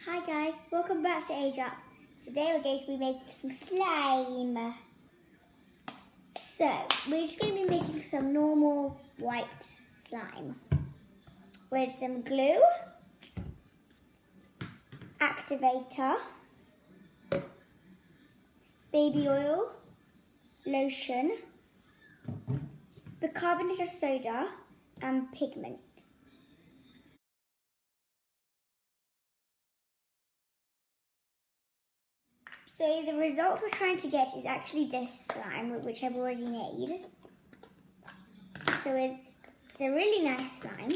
Hi guys, welcome back to Age Up. Today we're going to be making some slime. So, we're just going to be making some normal white slime with some glue, activator, baby oil, lotion, bicarbonate of soda and pigment. So the result we're trying to get is actually this slime, which I've already made. So it's a really nice slime,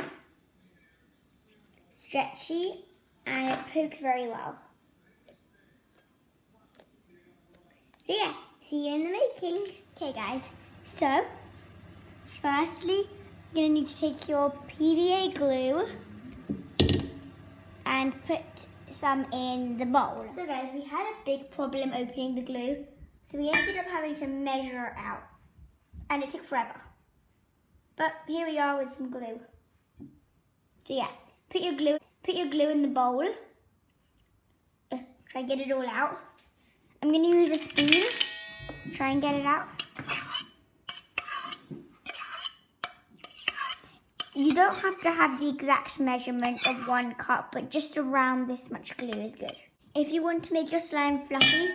stretchy, and it pokes very well. So yeah, see you in the making. Okay guys, so firstly, you're going to need to take your PVA glue and put some in the bowl. So guys, we had a big problem opening the glue, so we ended up having to measure it out, and it took forever. But here we are with some glue. So yeah, put your glue in the bowl. Try and get it all out. I'm going to use a spoon to try and get it out. You don't have to have the exact measurement of 1 cup, but just around this much glue is good. If you want to make your slime fluffy,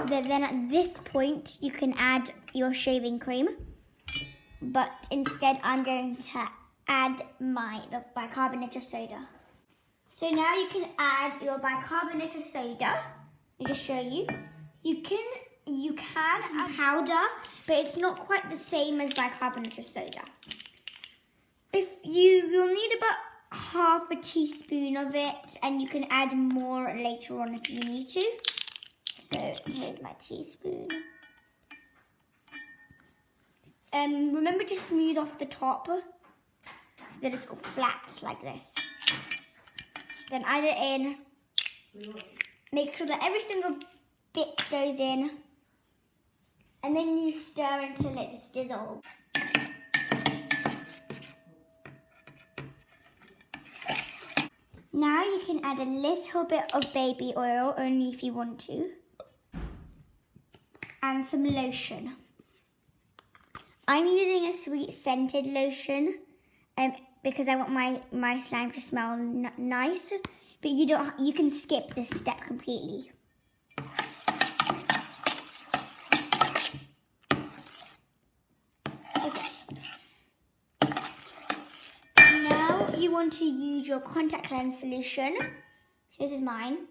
then at this point you can add your shaving cream. But instead I'm going to add the bicarbonate of soda. So now you can add your bicarbonate of soda. I'll just show you. You can add powder, but it's not quite the same as bicarbonate of soda. You'll need about half a teaspoon of it, and you can add more later on if you need to. So here's my teaspoon. Remember to smooth off the top so that it's all flat like this. Then add it in. Make sure that every single bit goes in, and then you stir until it's dissolved. Now you can add a little bit of baby oil, only if you want to, and some lotion. I'm using a sweet scented lotion because I want my slime to smell nice, but you can skip this step completely. You want to use your contact lens solution. So this is mine.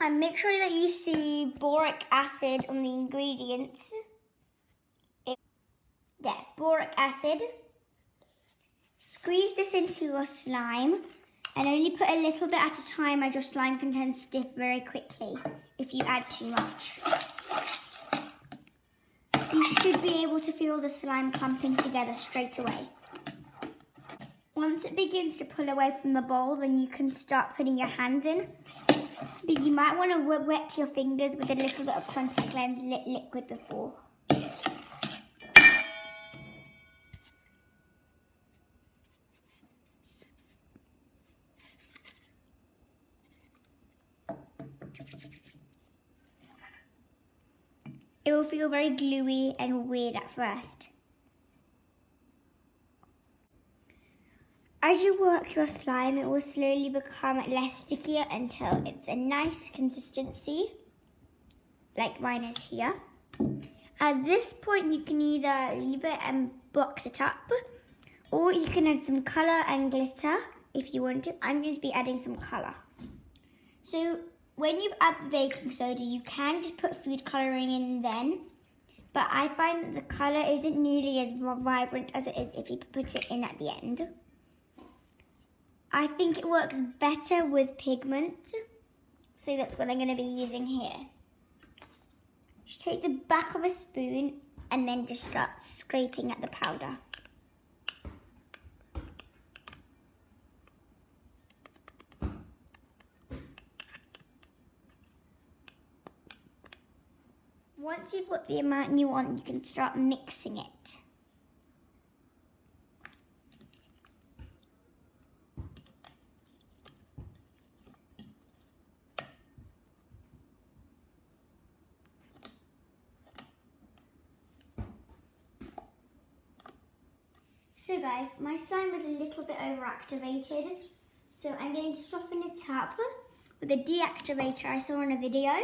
And make sure that you see boric acid on the ingredients. There, boric acid. Squeeze this into your slime and only put a little bit at a time, as your slime can turn stiff very quickly if you add too much. You should be able to feel the slime clumping together straight away. Once it begins to pull away from the bowl, then you can start putting your hands in. But you might want to wet your fingers with a little bit of contact lens liquid before. It will feel very gluey and weird at first. As you work your slime, it will slowly become less stickier until it's a nice consistency, like mine is here. At this point, you can either leave it and box it up, or you can add some colour and glitter if you want to. I'm going to be adding some colour. So when you add the baking soda, you can just put food colouring in then, but I find that the colour isn't nearly as vibrant as it is if you put it in at the end. I think it works better with pigment, so that's what I'm going to be using here. Just take the back of a spoon and then just start scraping at the powder. Once you've got the amount you want, you can start mixing it. So guys, my slime was a little bit overactivated, so I'm going to soften it up with a deactivator I saw in a video.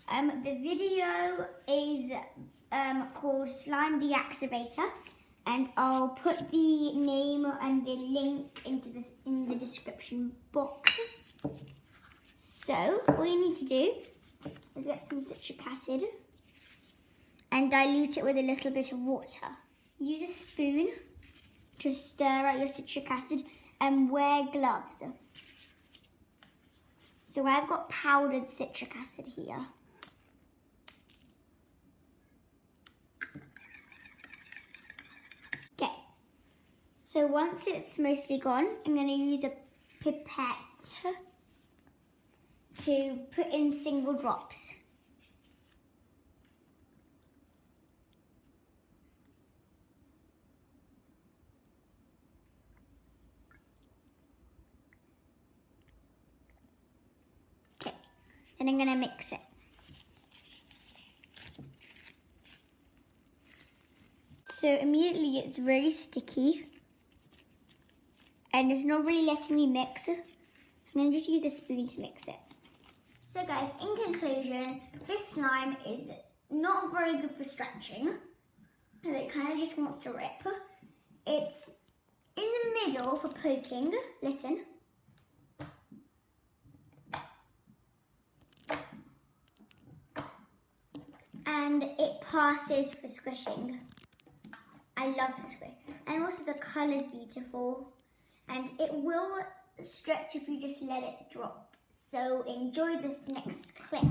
The video is called Slime Deactivator, and I'll put the name and the link in the description box. So all you need to do is get some citric acid and dilute it with a little bit of water. Use a spoon to stir out your citric acid and wear gloves. So I've got powdered citric acid here. Okay, so once it's mostly gone, I'm going to use a pipette to put in single drops. Okay, then I'm going to mix it. So immediately it's very sticky and it's not really letting me mix. So I'm going to just use a spoon to mix it. So guys, in conclusion, this slime is not very good for stretching because it kind of just wants to rip. It's in the middle for poking. Listen. And it passes for squishing. I love the squish. And also the colour's beautiful. And it will stretch if you just let it drop. So enjoy this next clip.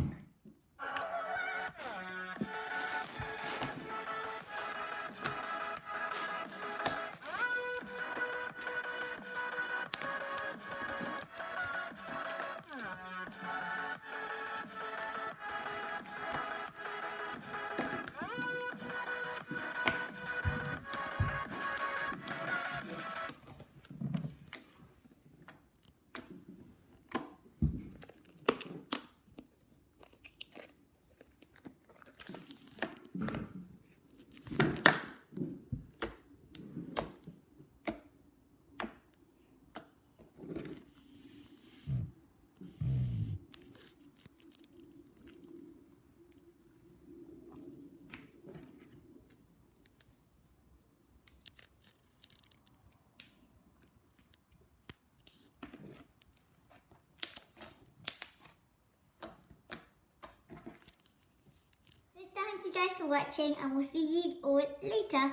Thank you guys for watching, and we'll see you all later.